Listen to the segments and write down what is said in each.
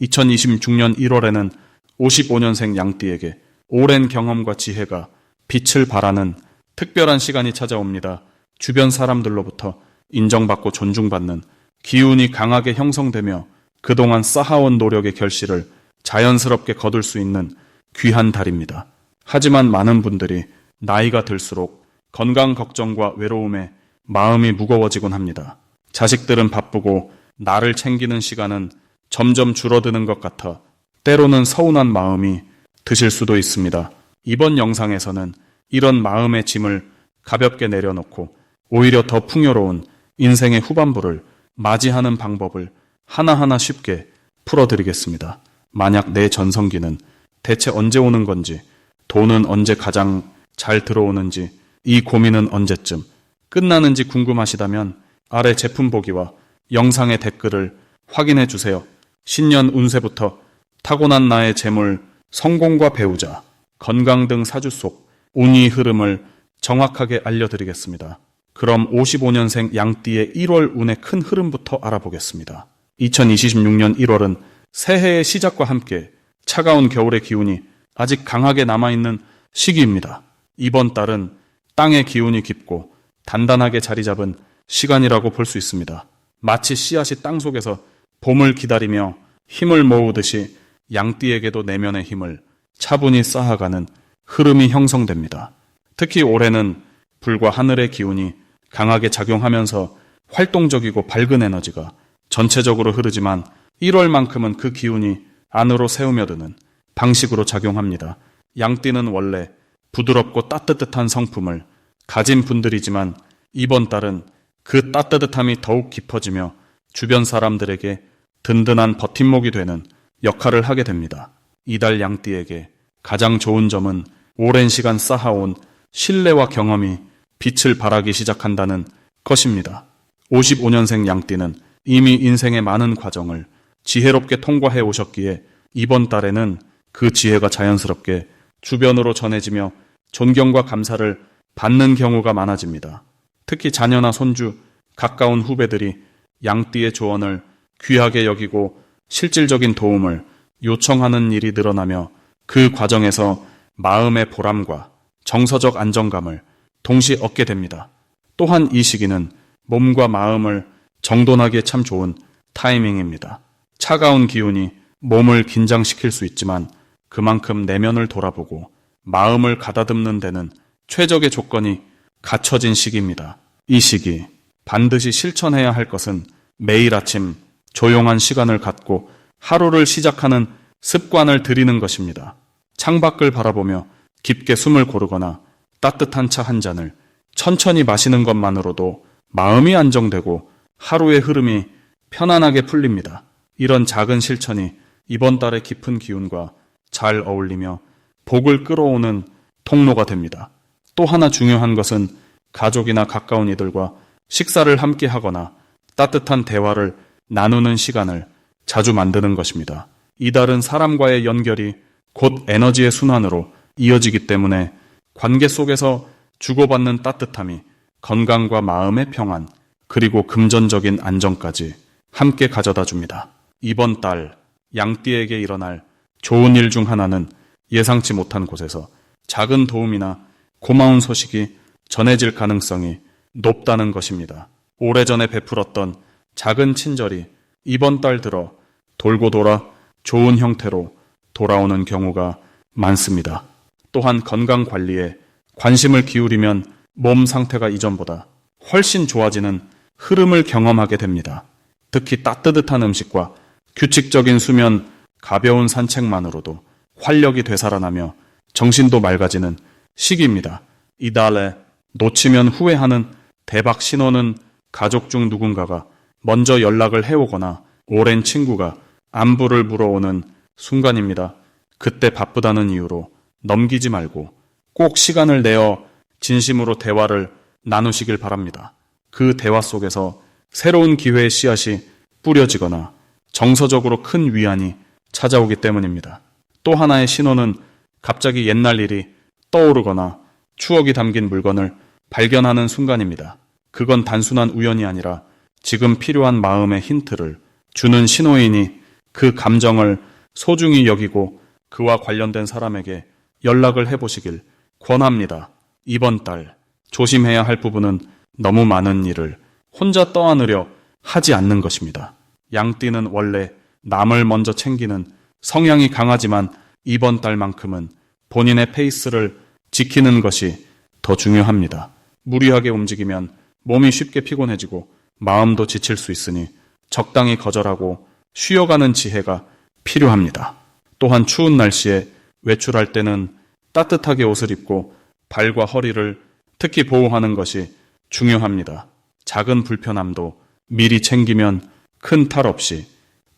2026년 1월에는 55년생 양띠에게 오랜 경험과 지혜가 빛을 발하는 특별한 시간이 찾아옵니다. 주변 사람들로부터 인정받고 존중받는 기운이 강하게 형성되며 그동안 쌓아온 노력의 결실을 자연스럽게 거둘 수 있는 귀한 달입니다. 하지만 많은 분들이 나이가 들수록 건강 걱정과 외로움에 마음이 무거워지곤 합니다. 자식들은 바쁘고 나를 챙기는 시간은 점점 줄어드는 것 같아 때로는 서운한 마음이 드실 수도 있습니다. 이번 영상에서는 이런 마음의 짐을 가볍게 내려놓고 오히려 더 풍요로운 인생의 후반부를 맞이하는 방법을 하나하나 쉽게 풀어드리겠습니다. 만약 내 전성기는 대체 언제 오는 건지, 돈은 언제 가장 잘 들어오는지, 이 고민은 언제쯤 끝나는지 궁금하시다면 아래 제품 보기와 영상의 댓글을 확인해 주세요. 신년 운세부터 타고난 나의 재물, 성공과 배우자, 건강 등 사주 속 운이 흐름을 정확하게 알려드리겠습니다. 그럼 55년생 양띠의 1월 운의 큰 흐름부터 알아보겠습니다. 2026년 1월은 새해의 시작과 함께 차가운 겨울의 기운이 아직 강하게 남아있는 시기입니다. 이번 달은 땅의 기운이 깊고 단단하게 자리 잡은 시간이라고 볼 수 있습니다. 마치 씨앗이 땅 속에서 봄을 기다리며 힘을 모으듯이 양띠에게도 내면의 힘을 차분히 쌓아가는 흐름이 형성됩니다. 특히 올해는 불과 하늘의 기운이 강하게 작용하면서 활동적이고 밝은 에너지가 전체적으로 흐르지만 1월만큼은 그 기운이 안으로 새우며드는 방식으로 작용합니다. 양띠는 원래 부드럽고 따뜻한 성품을 가진 분들이지만 이번 달은 그 따뜻함이 더욱 깊어지며 주변 사람들에게 든든한 버팀목이 되는 역할을 하게 됩니다. 이달 양띠에게 가장 좋은 점은 오랜 시간 쌓아온 신뢰와 경험이 빛을 발하기 시작한다는 것입니다. 55년생 양띠는 이미 인생의 많은 과정을 지혜롭게 통과해 오셨기에 이번 달에는 그 지혜가 자연스럽게 주변으로 전해지며 존경과 감사를 받는 경우가 많아집니다. 특히 자녀나 손주, 가까운 후배들이 양띠의 조언을 귀하게 여기고 실질적인 도움을 요청하는 일이 늘어나며 그 과정에서 마음의 보람과 정서적 안정감을 동시에 얻게 됩니다. 또한 이 시기는 몸과 마음을 정돈하기에 참 좋은 타이밍입니다. 차가운 기운이 몸을 긴장시킬 수 있지만 그만큼 내면을 돌아보고 마음을 가다듬는 데는 최적의 조건이 갖춰진 시기입니다. 이 시기 반드시 실천해야 할 것은 매일 아침 조용한 시간을 갖고 하루를 시작하는 습관을 들이는 것입니다. 창밖을 바라보며 깊게 숨을 고르거나 따뜻한 차 한 잔을 천천히 마시는 것만으로도 마음이 안정되고 하루의 흐름이 편안하게 풀립니다. 이런 작은 실천이 이번 달의 깊은 기운과 잘 어울리며 복을 끌어오는 통로가 됩니다. 또 하나 중요한 것은 가족이나 가까운 이들과 식사를 함께 하거나 따뜻한 대화를 나누는 시간을 자주 만드는 것입니다. 이달은 사람과의 연결이 곧 에너지의 순환으로 이어지기 때문에 관계 속에서 주고받는 따뜻함이 건강과 마음의 평안, 그리고 금전적인 안정까지 함께 가져다 줍니다. 이번 달 양띠에게 일어날 좋은 일 중 하나는 예상치 못한 곳에서 작은 도움이나 고마운 소식이 전해질 가능성이 높다는 것입니다. 오래전에 베풀었던 작은 친절이 이번 달 들어 돌고 돌아 좋은 형태로 돌아오는 경우가 많습니다. 또한 건강 관리에 관심을 기울이면 몸 상태가 이전보다 훨씬 좋아지는 흐름을 경험하게 됩니다. 특히 따뜻한 음식과 규칙적인 수면, 가벼운 산책만으로도 활력이 되살아나며 정신도 맑아지는 시기입니다. 이달에 놓치면 후회하는 대박 신호는 가족 중 누군가가 먼저 연락을 해오거나 오랜 친구가 안부를 물어오는 순간입니다. 그때 바쁘다는 이유로 넘기지 말고 꼭 시간을 내어 진심으로 대화를 나누시길 바랍니다. 그 대화 속에서 새로운 기회의 씨앗이 뿌려지거나 정서적으로 큰 위안이 찾아오기 때문입니다. 또 하나의 신호는 갑자기 옛날 일이 떠오르거나 추억이 담긴 물건을 발견하는 순간입니다. 그건 단순한 우연이 아니라 지금 필요한 마음의 힌트를 주는 신호이니 그 감정을 소중히 여기고 그와 관련된 사람에게 연락을 해보시길 권합니다. 이번 달 조심해야 할 부분은 너무 많은 일을 혼자 떠안으려 하지 않는 것입니다. 양띠는 원래 남을 먼저 챙기는 성향이 강하지만 이번 달만큼은 본인의 페이스를 지키는 것이 더 중요합니다. 무리하게 움직이면 몸이 쉽게 피곤해지고 마음도 지칠 수 있으니 적당히 거절하고 쉬어가는 지혜가 필요합니다. 또한 추운 날씨에 외출할 때는 따뜻하게 옷을 입고 발과 허리를 특히 보호하는 것이 중요합니다. 작은 불편함도 미리 챙기면 큰 탈 없이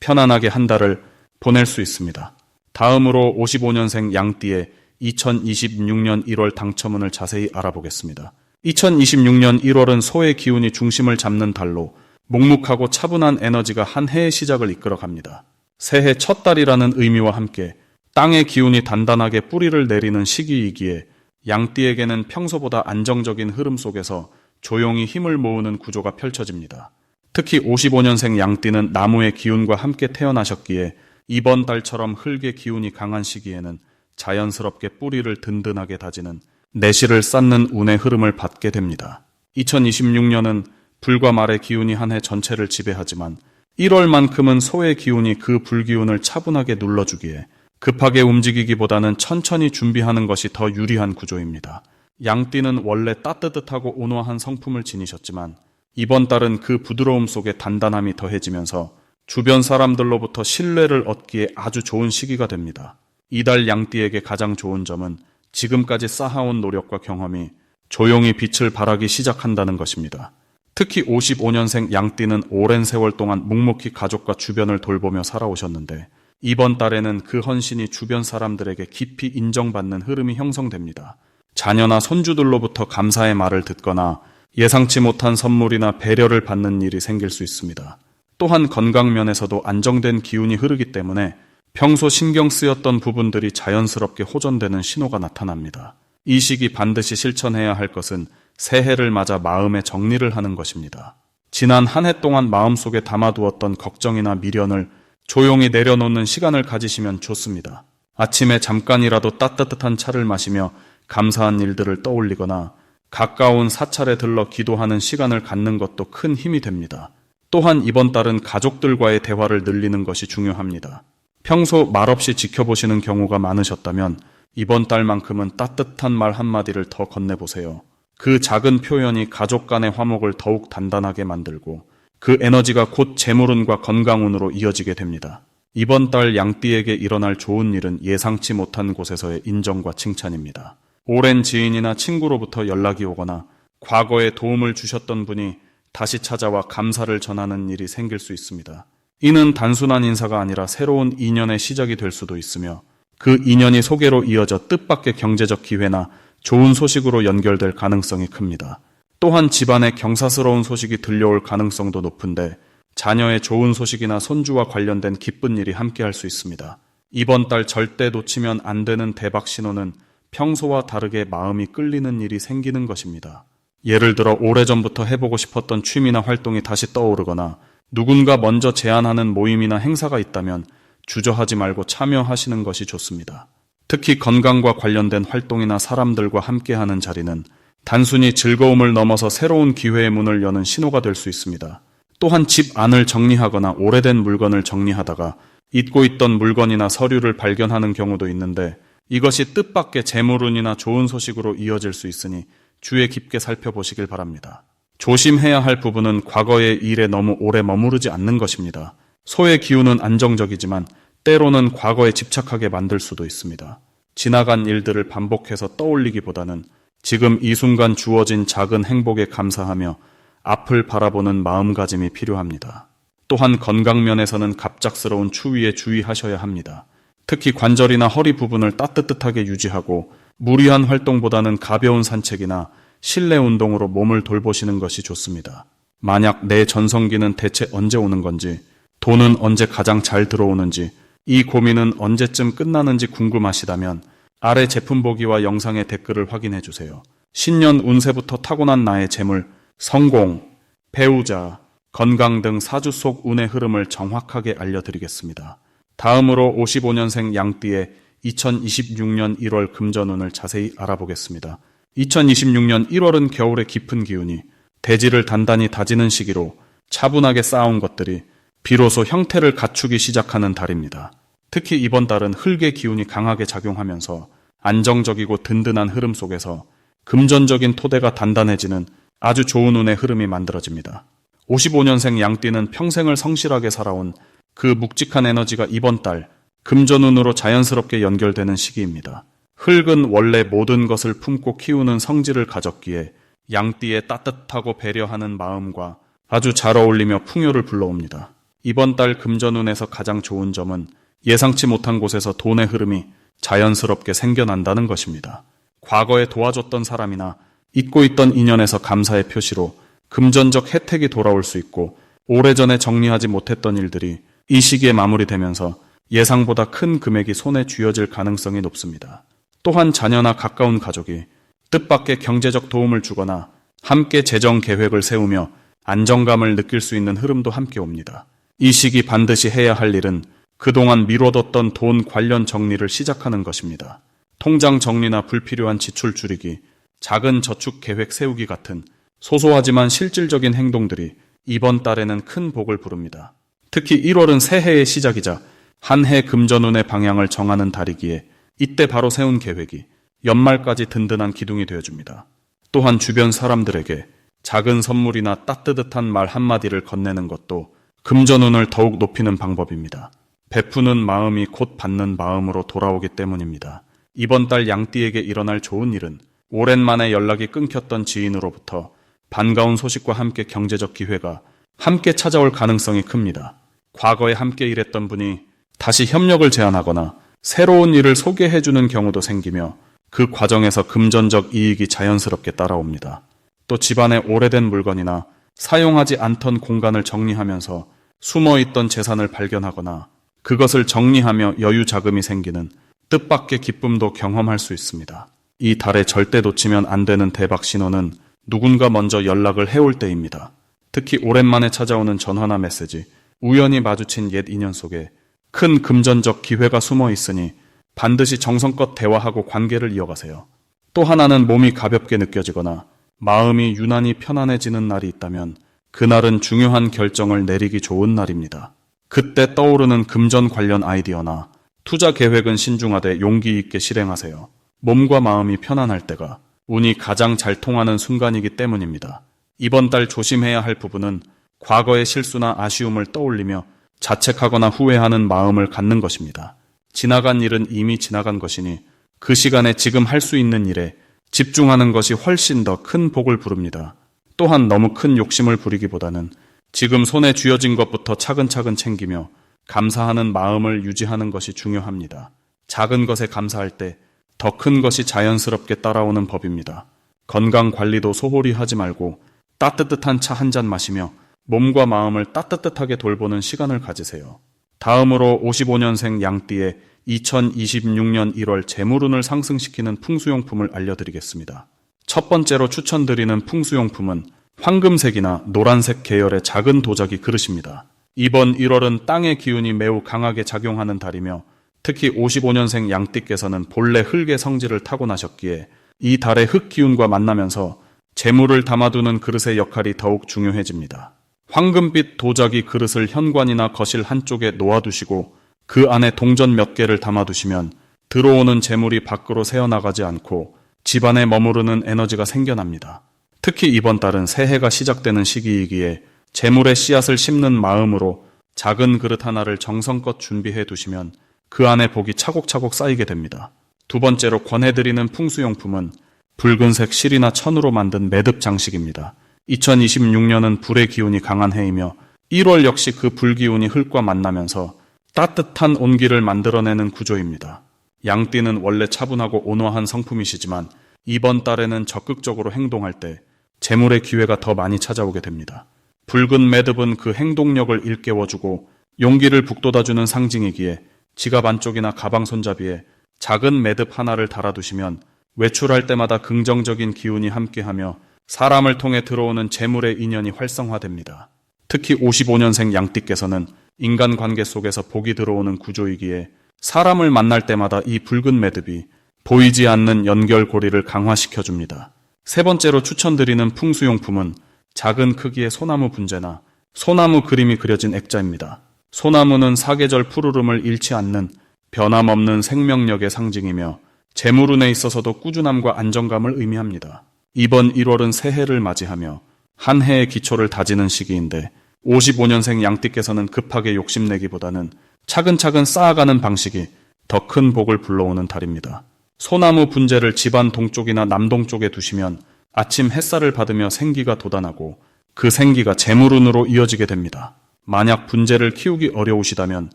편안하게 한 달을 보낼 수 있습니다. 다음으로 55년생 양띠의 2026년 1월 당첨운을 자세히 알아보겠습니다. 2026년 1월은 소의 기운이 중심을 잡는 달로 묵묵하고 차분한 에너지가 한 해의 시작을 이끌어갑니다. 새해 첫 달이라는 의미와 함께 땅의 기운이 단단하게 뿌리를 내리는 시기이기에 양띠에게는 평소보다 안정적인 흐름 속에서 조용히 힘을 모으는 구조가 펼쳐집니다. 특히 55년생 양띠는 나무의 기운과 함께 태어나셨기에 이번 달처럼 흙의 기운이 강한 시기에는 자연스럽게 뿌리를 든든하게 다지는 내실을 쌓는 운의 흐름을 받게 됩니다. 2026년은 불과 말의 기운이 한 해 전체를 지배하지만 1월만큼은 소의 기운이 그 불기운을 차분하게 눌러주기에 급하게 움직이기보다는 천천히 준비하는 것이 더 유리한 구조입니다. 양띠는 원래 따뜻하고 온화한 성품을 지니셨지만 이번 달은 그 부드러움 속에 단단함이 더해지면서 주변 사람들로부터 신뢰를 얻기에 아주 좋은 시기가 됩니다. 이달 양띠에게 가장 좋은 점은 지금까지 쌓아온 노력과 경험이 조용히 빛을 발하기 시작한다는 것입니다. 특히 55년생 양띠는 오랜 세월 동안 묵묵히 가족과 주변을 돌보며 살아오셨는데 이번 달에는 그 헌신이 주변 사람들에게 깊이 인정받는 흐름이 형성됩니다. 자녀나 손주들로부터 감사의 말을 듣거나 예상치 못한 선물이나 배려를 받는 일이 생길 수 있습니다. 또한 건강 면에서도 안정된 기운이 흐르기 때문에 평소 신경 쓰였던 부분들이 자연스럽게 호전되는 신호가 나타납니다. 이 시기 반드시 실천해야 할 것은 새해를 맞아 마음의 정리를 하는 것입니다. 지난 한 해 동안 마음속에 담아두었던 걱정이나 미련을 조용히 내려놓는 시간을 가지시면 좋습니다. 아침에 잠깐이라도 따뜻한 차를 마시며 감사한 일들을 떠올리거나 가까운 사찰에 들러 기도하는 시간을 갖는 것도 큰 힘이 됩니다. 또한 이번 달은 가족들과의 대화를 늘리는 것이 중요합니다. 평소 말없이 지켜보시는 경우가 많으셨다면 이번 달만큼은 따뜻한 말 한마디를 더 건네보세요. 그 작은 표현이 가족 간의 화목을 더욱 단단하게 만들고 그 에너지가 곧 재물운과 건강운으로 이어지게 됩니다. 이번 달 양띠에게 일어날 좋은 일은 예상치 못한 곳에서의 인정과 칭찬입니다. 오랜 지인이나 친구로부터 연락이 오거나 과거에 도움을 주셨던 분이 다시 찾아와 감사를 전하는 일이 생길 수 있습니다. 이는 단순한 인사가 아니라 새로운 인연의 시작이 될 수도 있으며 그 인연이 소개로 이어져 뜻밖의 경제적 기회나 좋은 소식으로 연결될 가능성이 큽니다. 또한 집안에 경사스러운 소식이 들려올 가능성도 높은데 자녀의 좋은 소식이나 손주와 관련된 기쁜 일이 함께할 수 있습니다. 이번 달 절대 놓치면 안 되는 대박 신호는 평소와 다르게 마음이 끌리는 일이 생기는 것입니다. 예를 들어 오래전부터 해보고 싶었던 취미나 활동이 다시 떠오르거나 누군가 먼저 제안하는 모임이나 행사가 있다면 주저하지 말고 참여하시는 것이 좋습니다. 특히 건강과 관련된 활동이나 사람들과 함께하는 자리는 단순히 즐거움을 넘어서 새로운 기회의 문을 여는 신호가 될 수 있습니다. 또한 집 안을 정리하거나 오래된 물건을 정리하다가 잊고 있던 물건이나 서류를 발견하는 경우도 있는데 이것이 뜻밖의 재물운이나 좋은 소식으로 이어질 수 있으니 주의 깊게 살펴보시길 바랍니다. 조심해야 할 부분은 과거의 일에 너무 오래 머무르지 않는 것입니다. 소의 기운은 안정적이지만 때로는 과거에 집착하게 만들 수도 있습니다. 지나간 일들을 반복해서 떠올리기보다는 지금 이 순간 주어진 작은 행복에 감사하며 앞을 바라보는 마음가짐이 필요합니다. 또한 건강 면에서는 갑작스러운 추위에 주의하셔야 합니다. 특히 관절이나 허리 부분을 따뜻하게 유지하고 무리한 활동보다는 가벼운 산책이나 실내 운동으로 몸을 돌보시는 것이 좋습니다. 만약 내 전성기는 대체 언제 오는 건지, 돈은 언제 가장 잘 들어오는지, 이 고민은 언제쯤 끝나는지 궁금하시다면 아래 제품 보기와 영상의 댓글을 확인해 주세요. 신년 운세부터 타고난 나의 재물, 성공, 배우자, 건강 등 사주 속 운의 흐름을 정확하게 알려드리겠습니다. 다음으로 55년생 양띠의 2026년 1월 금전운을 자세히 알아보겠습니다. 2026년 1월은 겨울의 깊은 기운이 대지를 단단히 다지는 시기로 차분하게 쌓아온 것들이 비로소 형태를 갖추기 시작하는 달입니다. 특히 이번 달은 흙의 기운이 강하게 작용하면서 안정적이고 든든한 흐름 속에서 금전적인 토대가 단단해지는 아주 좋은 운의 흐름이 만들어집니다. 55년생 양띠는 평생을 성실하게 살아온 그 묵직한 에너지가 이번 달 금전운으로 자연스럽게 연결되는 시기입니다. 흙은 원래 모든 것을 품고 키우는 성질을 가졌기에 양띠의 따뜻하고 배려하는 마음과 아주 잘 어울리며 풍요를 불러옵니다. 이번 달 금전운에서 가장 좋은 점은 예상치 못한 곳에서 돈의 흐름이 자연스럽게 생겨난다는 것입니다. 과거에 도와줬던 사람이나 잊고 있던 인연에서 감사의 표시로 금전적 혜택이 돌아올 수 있고 오래전에 정리하지 못했던 일들이 이 시기에 마무리되면서 예상보다 큰 금액이 손에 쥐어질 가능성이 높습니다. 또한 자녀나 가까운 가족이 뜻밖의 경제적 도움을 주거나 함께 재정 계획을 세우며 안정감을 느낄 수 있는 흐름도 함께 옵니다. 이 시기 반드시 해야 할 일은 그동안 미뤄뒀던 돈 관련 정리를 시작하는 것입니다. 통장 정리나 불필요한 지출 줄이기, 작은 저축 계획 세우기 같은 소소하지만 실질적인 행동들이 이번 달에는 큰 복을 부릅니다. 특히 1월은 새해의 시작이자 한 해 금전운의 방향을 정하는 달이기에 이때 바로 세운 계획이 연말까지 든든한 기둥이 되어줍니다. 또한 주변 사람들에게 작은 선물이나 따뜻한 말 한마디를 건네는 것도 금전운을 더욱 높이는 방법입니다. 베푸는 마음이 곧 받는 마음으로 돌아오기 때문입니다. 이번 달 양띠에게 일어날 좋은 일은 오랜만에 연락이 끊겼던 지인으로부터 반가운 소식과 함께 경제적 기회가 함께 찾아올 가능성이 큽니다. 과거에 함께 일했던 분이 다시 협력을 제안하거나 새로운 일을 소개해주는 경우도 생기며 그 과정에서 금전적 이익이 자연스럽게 따라옵니다. 또 집안의 오래된 물건이나 사용하지 않던 공간을 정리하면서 숨어있던 재산을 발견하거나 그것을 정리하며 여유 자금이 생기는 뜻밖의 기쁨도 경험할 수 있습니다. 이 달에 절대 놓치면 안 되는 대박 신호는 누군가 먼저 연락을 해올 때입니다. 특히 오랜만에 찾아오는 전화나 메시지, 우연히 마주친 옛 인연 속에 큰 금전적 기회가 숨어 있으니 반드시 정성껏 대화하고 관계를 이어가세요. 또 하나는 몸이 가볍게 느껴지거나 마음이 유난히 편안해지는 날이 있다면 그날은 중요한 결정을 내리기 좋은 날입니다. 그때 떠오르는 금전 관련 아이디어나 투자 계획은 신중하되 용기 있게 실행하세요. 몸과 마음이 편안할 때가 운이 가장 잘 통하는 순간이기 때문입니다. 이번 달 조심해야 할 부분은 과거의 실수나 아쉬움을 떠올리며 자책하거나 후회하는 마음을 갖는 것입니다. 지나간 일은 이미 지나간 것이니 그 시간에 지금 할 수 있는 일에 집중하는 것이 훨씬 더 큰 복을 부릅니다. 또한 너무 큰 욕심을 부리기보다는 지금 손에 쥐어진 것부터 차근차근 챙기며 감사하는 마음을 유지하는 것이 중요합니다. 작은 것에 감사할 때 더 큰 것이 자연스럽게 따라오는 법입니다. 건강 관리도 소홀히 하지 말고 따뜻한 차 한 잔 마시며 몸과 마음을 따뜻하게 돌보는 시간을 가지세요. 다음으로 55년생 양띠의 2026년 1월 재물운을 상승시키는 풍수용품을 알려드리겠습니다. 첫 번째로 추천드리는 풍수용품은 황금색이나 노란색 계열의 작은 도자기 그릇입니다. 이번 1월은 땅의 기운이 매우 강하게 작용하는 달이며 특히 55년생 양띠께서는 본래 흙의 성질을 타고나셨기에 이 달의 흙 기운과 만나면서 재물을 담아두는 그릇의 역할이 더욱 중요해집니다. 황금빛 도자기 그릇을 현관이나 거실 한쪽에 놓아두시고 그 안에 동전 몇 개를 담아두시면 들어오는 재물이 밖으로 새어나가지 않고 집안에 머무르는 에너지가 생겨납니다. 특히 이번 달은 새해가 시작되는 시기이기에 재물의 씨앗을 심는 마음으로 작은 그릇 하나를 정성껏 준비해 두시면 그 안에 복이 차곡차곡 쌓이게 됩니다. 두 번째로 권해드리는 풍수용품은 붉은색 실이나 천으로 만든 매듭 장식입니다. 2026년은 불의 기운이 강한 해이며 1월 역시 그 불기운이 흙과 만나면서 따뜻한 온기를 만들어내는 구조입니다. 양띠는 원래 차분하고 온화한 성품이시지만 이번 달에는 적극적으로 행동할 때 재물의 기회가 더 많이 찾아오게 됩니다. 붉은 매듭은 그 행동력을 일깨워주고 용기를 북돋아주는 상징이기에 지갑 안쪽이나 가방 손잡이에 작은 매듭 하나를 달아두시면 외출할 때마다 긍정적인 기운이 함께하며 사람을 통해 들어오는 재물의 인연이 활성화됩니다. 특히 55년생 양띠께서는 인간관계 속에서 복이 들어오는 구조이기에 사람을 만날 때마다 이 붉은 매듭이 보이지 않는 연결고리를 강화시켜줍니다. 세 번째로 추천드리는 풍수용품은 작은 크기의 소나무 분재나 소나무 그림이 그려진 액자입니다. 소나무는 사계절 푸르름을 잃지 않는 변함없는 생명력의 상징이며 재물운에 있어서도 꾸준함과 안정감을 의미합니다. 이번 1월은 새해를 맞이하며 한 해의 기초를 다지는 시기인데 55년생 양띠께서는 급하게 욕심내기보다는 차근차근 쌓아가는 방식이 더 큰 복을 불러오는 달입니다. 소나무 분재를 집안 동쪽이나 남동쪽에 두시면 아침 햇살을 받으며 생기가 돋아나고 그 생기가 재물운으로 이어지게 됩니다. 만약 분재를 키우기 어려우시다면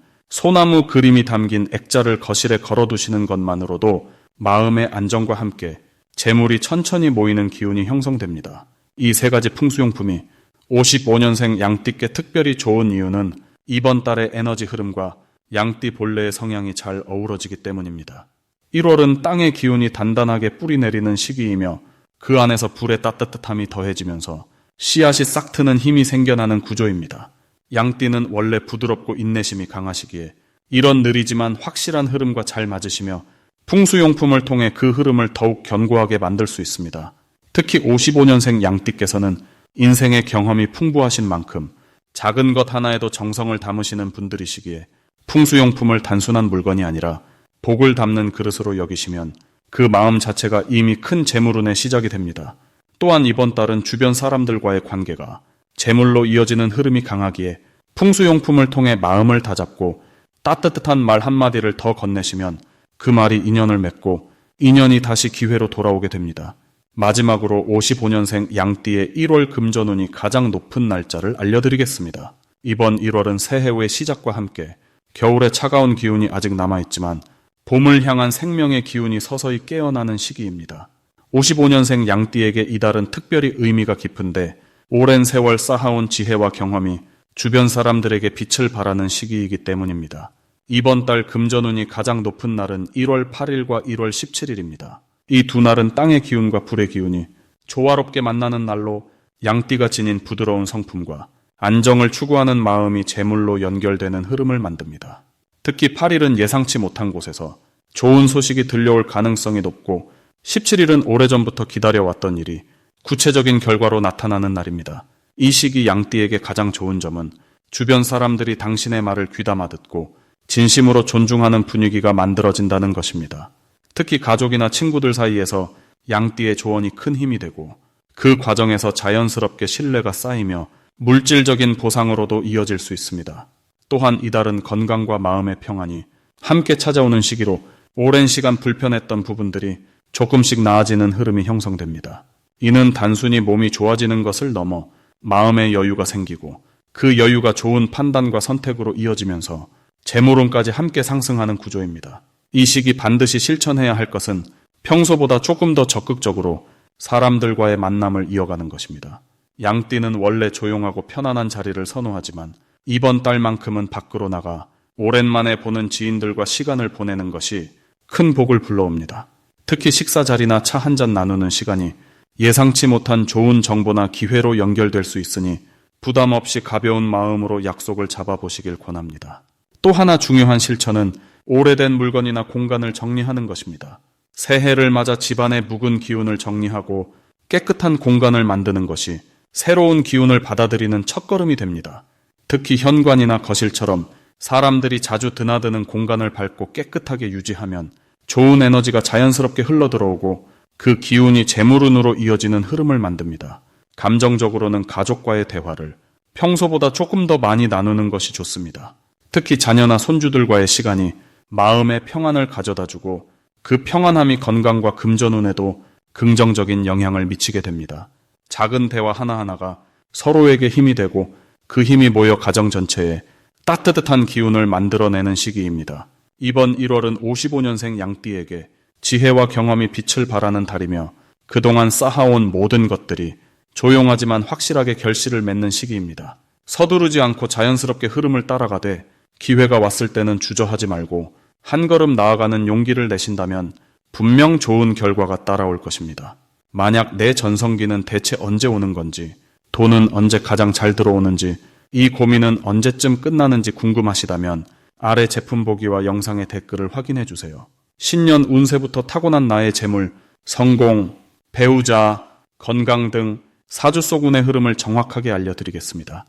소나무 그림이 담긴 액자를 거실에 걸어두시는 것만으로도 마음의 안정과 함께 재물이 천천히 모이는 기운이 형성됩니다. 이 세 가지 풍수용품이 55년생 양띠께 특별히 좋은 이유는 이번 달의 에너지 흐름과 양띠 본래의 성향이 잘 어우러지기 때문입니다. 1월은 땅의 기운이 단단하게 뿌리 내리는 시기이며 그 안에서 불의 따뜻함이 더해지면서 씨앗이 싹 트는 힘이 생겨나는 구조입니다. 양띠는 원래 부드럽고 인내심이 강하시기에 이런 느리지만 확실한 흐름과 잘 맞으시며 풍수용품을 통해 그 흐름을 더욱 견고하게 만들 수 있습니다. 특히 55년생 양띠께서는 인생의 경험이 풍부하신 만큼 작은 것 하나에도 정성을 담으시는 분들이시기에 풍수용품을 단순한 물건이 아니라 복을 담는 그릇으로 여기시면 그 마음 자체가 이미 큰 재물운의 시작이 됩니다. 또한 이번 달은 주변 사람들과의 관계가 재물로 이어지는 흐름이 강하기에 풍수용품을 통해 마음을 다잡고 따뜻한 말 한마디를 더 건네시면 그 말이 인연을 맺고 인연이 다시 기회로 돌아오게 됩니다. 마지막으로 55년생 양띠의 1월 금전운이 가장 높은 날짜를 알려드리겠습니다. 이번 1월은 새해의 시작과 함께 겨울의 차가운 기운이 아직 남아있지만 봄을 향한 생명의 기운이 서서히 깨어나는 시기입니다. 55년생 양띠에게 이달은 특별히 의미가 깊은데 오랜 세월 쌓아온 지혜와 경험이 주변 사람들에게 빛을 발하는 시기이기 때문입니다. 이번 달 금전운이 가장 높은 날은 1월 8일과 1월 17일입니다. 이 두 날은 땅의 기운과 불의 기운이 조화롭게 만나는 날로 양띠가 지닌 부드러운 성품과 안정을 추구하는 마음이 재물로 연결되는 흐름을 만듭니다. 특히 8일은 예상치 못한 곳에서 좋은 소식이 들려올 가능성이 높고 17일은 오래전부터 기다려왔던 일이 구체적인 결과로 나타나는 날입니다. 이 시기 양띠에게 가장 좋은 점은 주변 사람들이 당신의 말을 귀담아 듣고 진심으로 존중하는 분위기가 만들어진다는 것입니다. 특히 가족이나 친구들 사이에서 양띠의 조언이 큰 힘이 되고 그 과정에서 자연스럽게 신뢰가 쌓이며 물질적인 보상으로도 이어질 수 있습니다. 또한 이달은 건강과 마음의 평안이 함께 찾아오는 시기로 오랜 시간 불편했던 부분들이 조금씩 나아지는 흐름이 형성됩니다. 이는 단순히 몸이 좋아지는 것을 넘어 마음의 여유가 생기고 그 여유가 좋은 판단과 선택으로 이어지면서 재물운까지 함께 상승하는 구조입니다. 이 시기 반드시 실천해야 할 것은 평소보다 조금 더 적극적으로 사람들과의 만남을 이어가는 것입니다. 양띠는 원래 조용하고 편안한 자리를 선호하지만 이번 달만큼은 밖으로 나가 오랜만에 보는 지인들과 시간을 보내는 것이 큰 복을 불러옵니다. 특히 식사 자리나 차 한 잔 나누는 시간이 예상치 못한 좋은 정보나 기회로 연결될 수 있으니 부담 없이 가벼운 마음으로 약속을 잡아보시길 권합니다. 또 하나 중요한 실천은 오래된 물건이나 공간을 정리하는 것입니다. 새해를 맞아 집안의 묵은 기운을 정리하고 깨끗한 공간을 만드는 것이 새로운 기운을 받아들이는 첫걸음이 됩니다. 특히 현관이나 거실처럼 사람들이 자주 드나드는 공간을 밝고 깨끗하게 유지하면 좋은 에너지가 자연스럽게 흘러들어오고 그 기운이 재물운으로 이어지는 흐름을 만듭니다. 감정적으로는 가족과의 대화를 평소보다 조금 더 많이 나누는 것이 좋습니다. 특히 자녀나 손주들과의 시간이 마음의 평안을 가져다주고 그 평안함이 건강과 금전운에도 긍정적인 영향을 미치게 됩니다. 작은 대화 하나하나가 서로에게 힘이 되고 그 힘이 모여 가정 전체에 따뜻한 기운을 만들어내는 시기입니다. 이번 1월은 55년생 양띠에게 지혜와 경험이 빛을 발하는 달이며 그동안 쌓아온 모든 것들이 조용하지만 확실하게 결실을 맺는 시기입니다. 서두르지 않고 자연스럽게 흐름을 따라가되 기회가 왔을 때는 주저하지 말고 한 걸음 나아가는 용기를 내신다면 분명 좋은 결과가 따라올 것입니다. 만약 내 전성기는 대체 언제 오는 건지, 돈은 언제 가장 잘 들어오는지 이 고민은 언제쯤 끝나는지 궁금하시다면 아래 제품 보기와 영상의 댓글을 확인해 주세요. 신년 운세부터 타고난 나의 재물, 성공, 배우자, 건강 등 사주 속 운의 흐름을 정확하게 알려드리겠습니다.